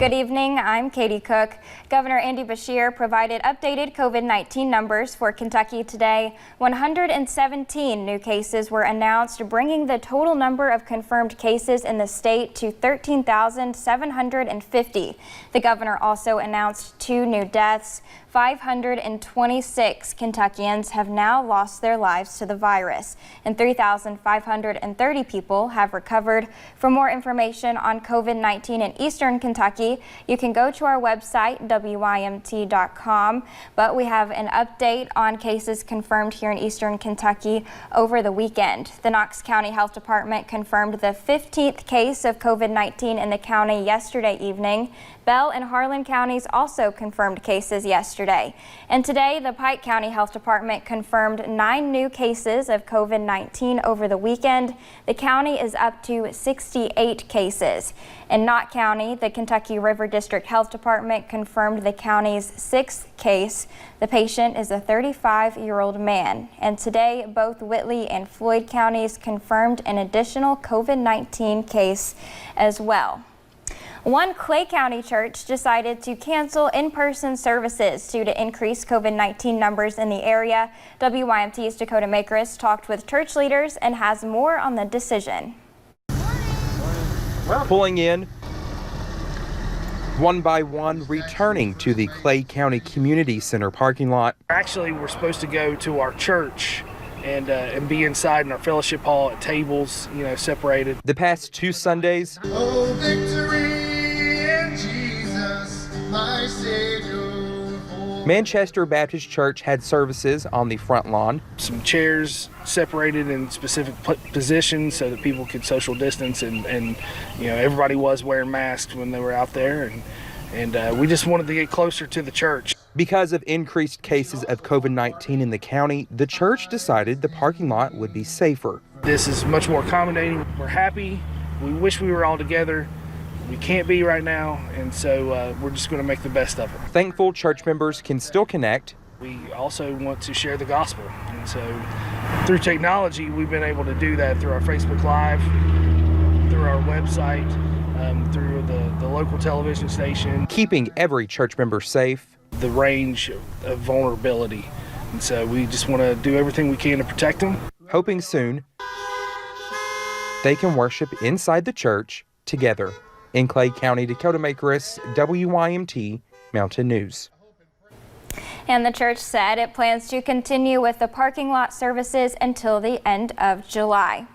Good evening, I'm Katie Cook. Governor Andy Beshear provided updated COVID-19 numbers for Kentucky today. 117 new cases were announced, bringing the total number of confirmed cases in the state to 13,750. The governor also announced 2 new deaths. 526 Kentuckians have now lost their lives to the virus, and 3,530 people have recovered. For more information on COVID-19 in Eastern Kentucky, you can go to our website, WYMT.com. But we have an update on cases confirmed here in Eastern Kentucky over the weekend. The Knox County Health Department confirmed the 15th case of COVID-19 in the county yesterday evening. Bell and Harlan counties also confirmed cases yesterday. And today, the Pike County Health Department confirmed 9 new cases of COVID-19 over the weekend. The county is up to 68 cases. In Knott County, the Kentucky River District Health Department confirmed the county's 6th case. The patient is a 35-year-old man. And today, both Whitley and Floyd counties confirmed an additional COVID-19 case as well. One Clay County church decided to cancel in-person services due to increased COVID-19 numbers in the area. WYMT's Dakota Makris talked with church leaders and has more on the decision. Pulling in one by one, returning to the Clay County Community Center parking lot. Actually, we're supposed to go to our church and be inside in our fellowship hall at tables, separated. The past 2 Sundays, Oh, victory in Jesus, my Savior. Manchester Baptist Church had services on the front lawn. Some chairs separated in specific positions so that people could social distance, and everybody was wearing masks when they were out there, and we just wanted to get closer to the church. Because of increased cases of COVID-19 in the county, the church decided the parking lot would be safer. This is much more accommodating. We're happy. We wish we were all together. We can't be right now, and so we're just going to make the best of it. Thankful church members can still connect. We also want to share the gospel, and so through technology, we've been able to do that through our Facebook Live, through our website, through the local television station. Keeping every church member safe. The range of vulnerability, and so we just want to do everything we can to protect them. Hoping soon they can worship inside the church together. In Clay County, Dakota Makris, WYMT Mountain News. And the church said it plans to continue with the parking lot services until the end of July.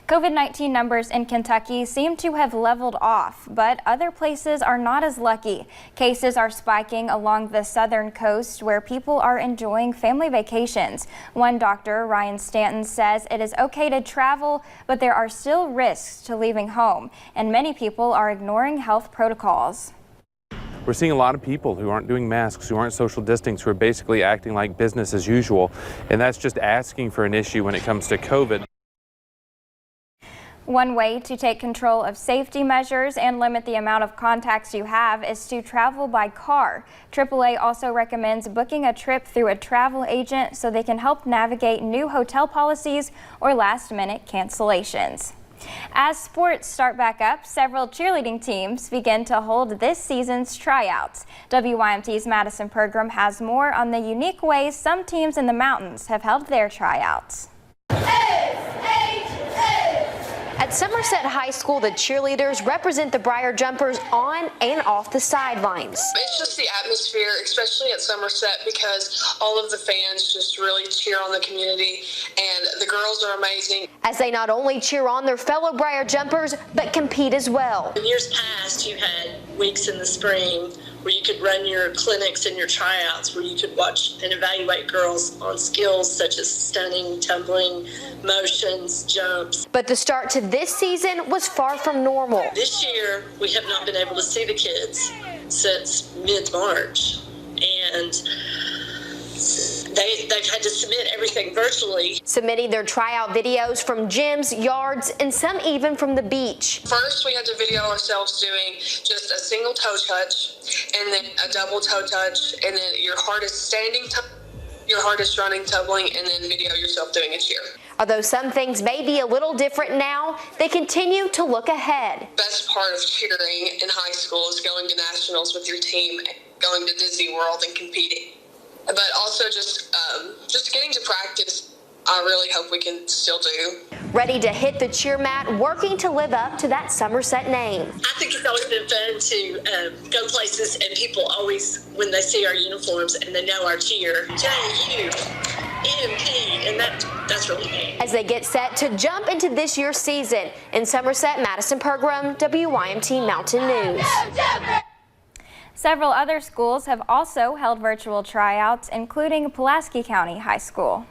COVID-19 numbers in Kentucky seem to have leveled off, but other places are not as lucky. Cases are spiking along the southern coast where people are enjoying family vacations. One doctor, Ryan Stanton, says it is okay to travel, but there are still risks to leaving home, and many people are ignoring health protocols. We're seeing a lot of people who aren't doing masks, who aren't social distancing, who are basically acting like business as usual, and that's just asking for an issue when it comes to COVID. One way to take control of safety measures and limit the amount of contacts you have is to travel by car. AAA also recommends booking a trip through a travel agent so they can help navigate new hotel policies or last-minute cancellations. As sports start back up, several cheerleading teams begin to hold this season's tryouts. WYMT's Madison Pergram has more on the unique ways some teams in the mountains have held their tryouts. At Somerset High School, the cheerleaders represent the Briar Jumpers on and off the sidelines. It's just the atmosphere, especially at Somerset, because all of the fans just really cheer on the community, and the girls are amazing. As they not only cheer on their fellow Briar Jumpers, but compete as well. In years past, you had weeks in the spring where you could run your clinics and your tryouts, where you could watch and evaluate girls on skills such as stunning, tumbling, motions, jumps. But the start to this season was far from normal. This year, we have not been able to see the kids since mid-March, and they've had to submit everything virtually. Submitting their tryout videos from gyms, yards, and some even from the beach. First, we had to video ourselves doing just a single toe touch, and then a double toe touch, and then your hardest standing, your hardest running, tumbling, and then video yourself doing a cheer. Although some things may be a little different now, they continue to look ahead. Best part of cheering in high school is going to nationals with your team, going to Disney World and competing. But also just getting to practice, I really hope we can still do. Ready to hit the cheer mat, working to live up to that Somerset name. I think it's always been fun to go places and people always, when they see our uniforms and they know our cheer, J-U-M-P, and that's really neat. As they get set to jump into this year's season. In Somerset, Madison Pergram, WYMT Mountain News. Several other schools have also held virtual tryouts, including Pulaski County High School.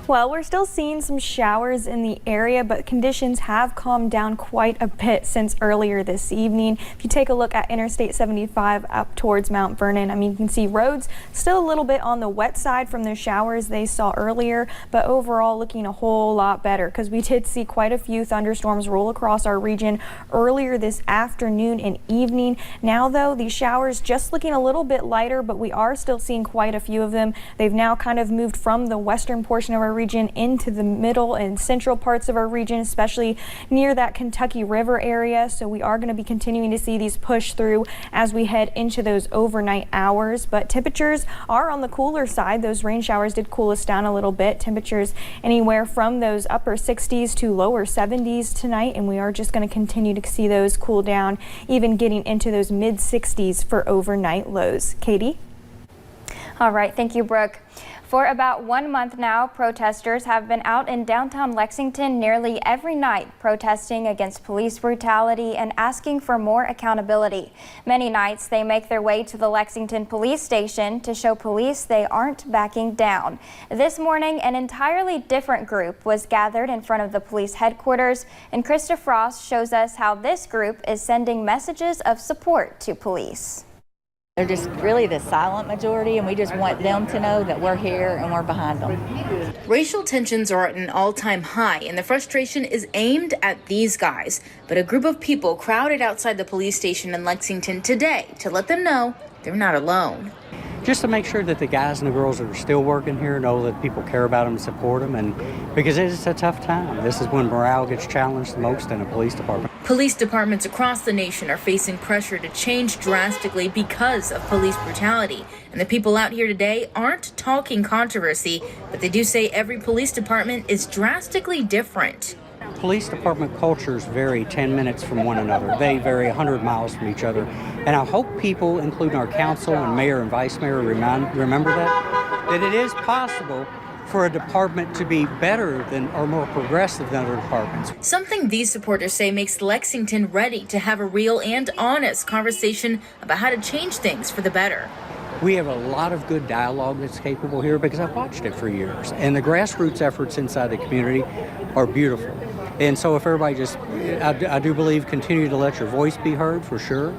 Well, we're still seeing some showers in the area, but conditions have calmed down quite a bit since earlier this evening. If you take a look at Interstate 75 up towards Mount Vernon, I mean, you can see roads still a little bit on the wet side from those showers they saw earlier, but overall looking a whole lot better because we did see quite a few thunderstorms roll across our region earlier this afternoon and evening. Now, though, these showers just looking a little bit lighter, but we are still seeing quite a few of them. They've now kind of moved from the western portion of our region into the middle and central parts of our region, especially near that Kentucky River area. So we are going to be continuing to see these push through as we head into those overnight hours. But temperatures are on the cooler side. Those rain showers did cool us down a little bit. Temperatures anywhere from those upper 60s to lower 70s tonight. And we are just going to continue to see those cool down, even getting into those mid 60s for overnight lows. Katie? All right. Thank you, Brooke. For about 1 month now, protesters have been out in downtown Lexington nearly every night protesting against police brutality and asking for more accountability. Many nights they make their way to the Lexington police station to show police they aren't backing down. This morning, an entirely different group was gathered in front of the police headquarters, and Krista Frost shows us how this group is sending messages of support to police. They're just really the silent majority, and we just want them to know that we're here and we're behind them. Racial tensions are at an all-time high, and the frustration is aimed at these guys. But a group of people crowded outside the police station in Lexington today to let them know they're not alone. Just to make sure that the guys and the girls that are still working here know that people care about them and support them, and because it is a tough time. This is when morale gets challenged the most in a police department. Police departments across the nation are facing pressure to change drastically because of police brutality. And the people out here today aren't talking controversy, but they do say every police department is drastically different. Police department cultures vary 10 minutes from one another. They vary 100 miles from each other. And I hope people, including our council and mayor and vice mayor, remember that it is possible for a department to be better than or more progressive than other departments. Something these supporters say makes Lexington ready to have a real and honest conversation about how to change things for the better. We have a lot of good dialogue that's capable here because I've watched it for years. And the grassroots efforts inside the community are beautiful. And so if everybody just, I do believe, continue to let your voice be heard for sure.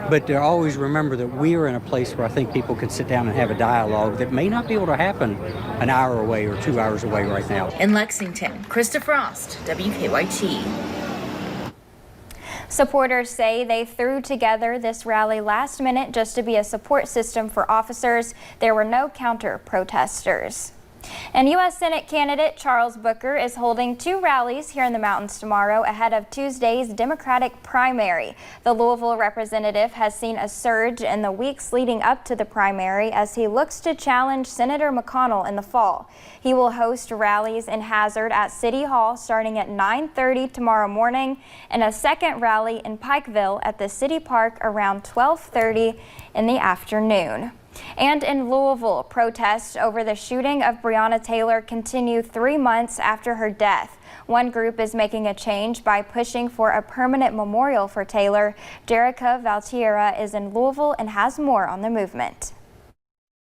But to always remember that we are in a place where I think people can sit down and have a dialogue that may not be able to happen an hour away or 2 hours away right now. In Lexington, Krista Frost, WKYT. Supporters say they threw together this rally last minute just to be a support system for officers. There were no counter-protesters. And U.S. Senate candidate Charles Booker is holding 2 rallies here in the mountains tomorrow ahead of Tuesday's Democratic primary. The Louisville representative has seen a surge in the weeks leading up to the primary as he looks to challenge Senator McConnell in the fall. He will host rallies in Hazard at City Hall starting at 9:30 tomorrow morning and a second rally in Pikeville at the City Park around 12:30 in the afternoon. And in Louisville, protests over the shooting of Brianna Taylor continue 3 months after her death. One group is making a change by pushing for a permanent memorial for Taylor. Jerica Valtierra is in Louisville and has more on the movement.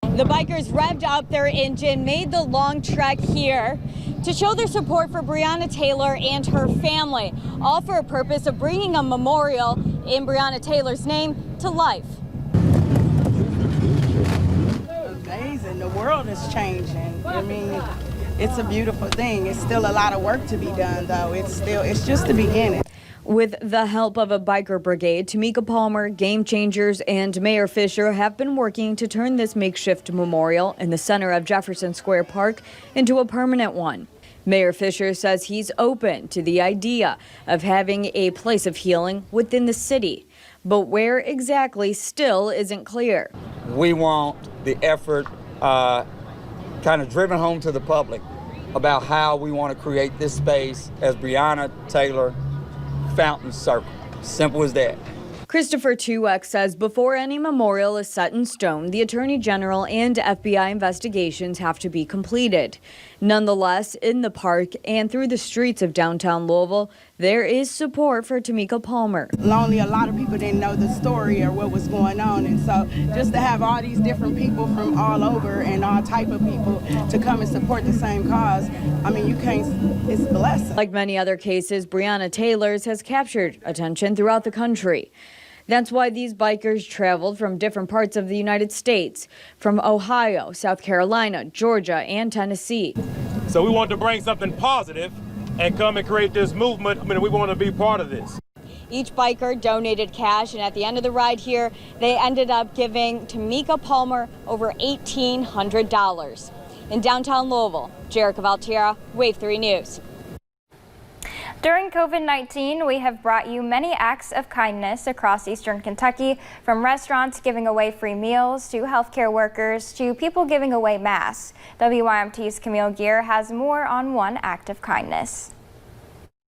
The bikers revved up their engine, made the long trek here to show their support for Brianna Taylor and her family, all for a purpose of bringing a memorial in Brianna Taylor's name to life. Amazing. The world is changing. I mean, it's a beautiful thing. It's still a lot of work to be done, though. It's just the beginning. With the help of a biker brigade, Tamika Palmer, Game Changers, and Mayor Fisher have been working to turn this makeshift memorial in the center of Jefferson Square Park into a permanent one. Mayor Fisher says he's open to the idea of having a place of healing within the city, but where exactly still isn't clear. We want the effort kind of driven home to the public about how we want to create this space as Brianna Taylor Fountain Circle. Simple as that. Christopher Tueck says before any memorial is set in stone, the Attorney General and FBI investigations have to be completed. Nonetheless, in the park and through the streets of downtown Louisville, there is support for Tamika Palmer. Lonely, a lot of people didn't know the story or what was going on, and so just to have all these different people from all over and all type of people to come and support the same cause, I mean, you can't, it's a blessing. Like many other cases, Brianna Taylor's has captured attention throughout the country. That's why these bikers traveled from different parts of the United States, from Ohio, South Carolina, Georgia, and Tennessee. So we wanted to bring something positive and come and create this movement. I mean, we want to be part of this. Each biker donated cash, and at the end of the ride here, they ended up giving Tamika Palmer over $1,800. In downtown Louisville, Jerica Valtierra, Wave 3 News. During COVID-19, we have brought you many acts of kindness across Eastern Kentucky, from restaurants giving away free meals to healthcare workers to people giving away masks. WYMT's Camille Gear has more on one act of kindness.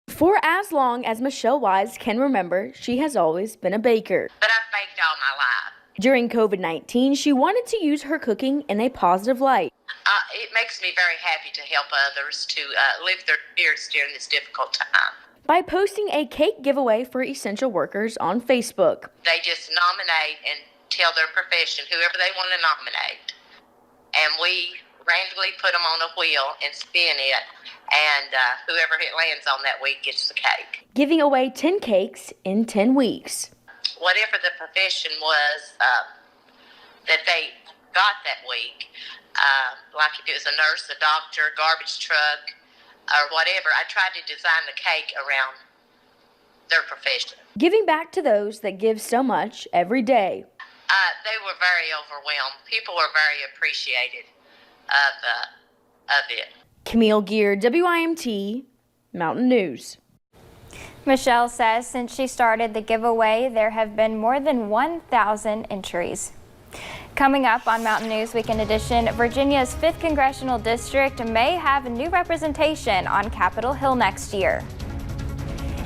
For as long as Michelle Wise can remember, she has always been a baker. But I've baked all my life. During COVID-19, she wanted to use her cooking in a positive light. It makes me very happy to help others to lift their spirits during this difficult time. By posting a cake giveaway for essential workers on Facebook. They just nominate and tell their profession, whoever they want to nominate. And we randomly put them on a wheel and spin it, and whoever it lands on that week gets the cake. Giving away 10 cakes in 10 weeks. Whatever the profession was that they got that week, like if it was a nurse, a doctor, garbage truck, or whatever, I tried to design the cake around their profession. Giving back to those that give so much every day. They were very overwhelmed. People were very appreciative of it. Camille Gear, WIMT, Mountain News. Michelle says since she started the giveaway, there have been more than 1,000 entries. Coming up on Mountain News Weekend Edition, Virginia's 5th Congressional District may have a new representation on Capitol Hill next year.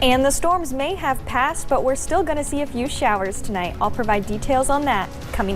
And the storms may have passed, but we're still going to see a few showers tonight. I'll provide details on that coming up.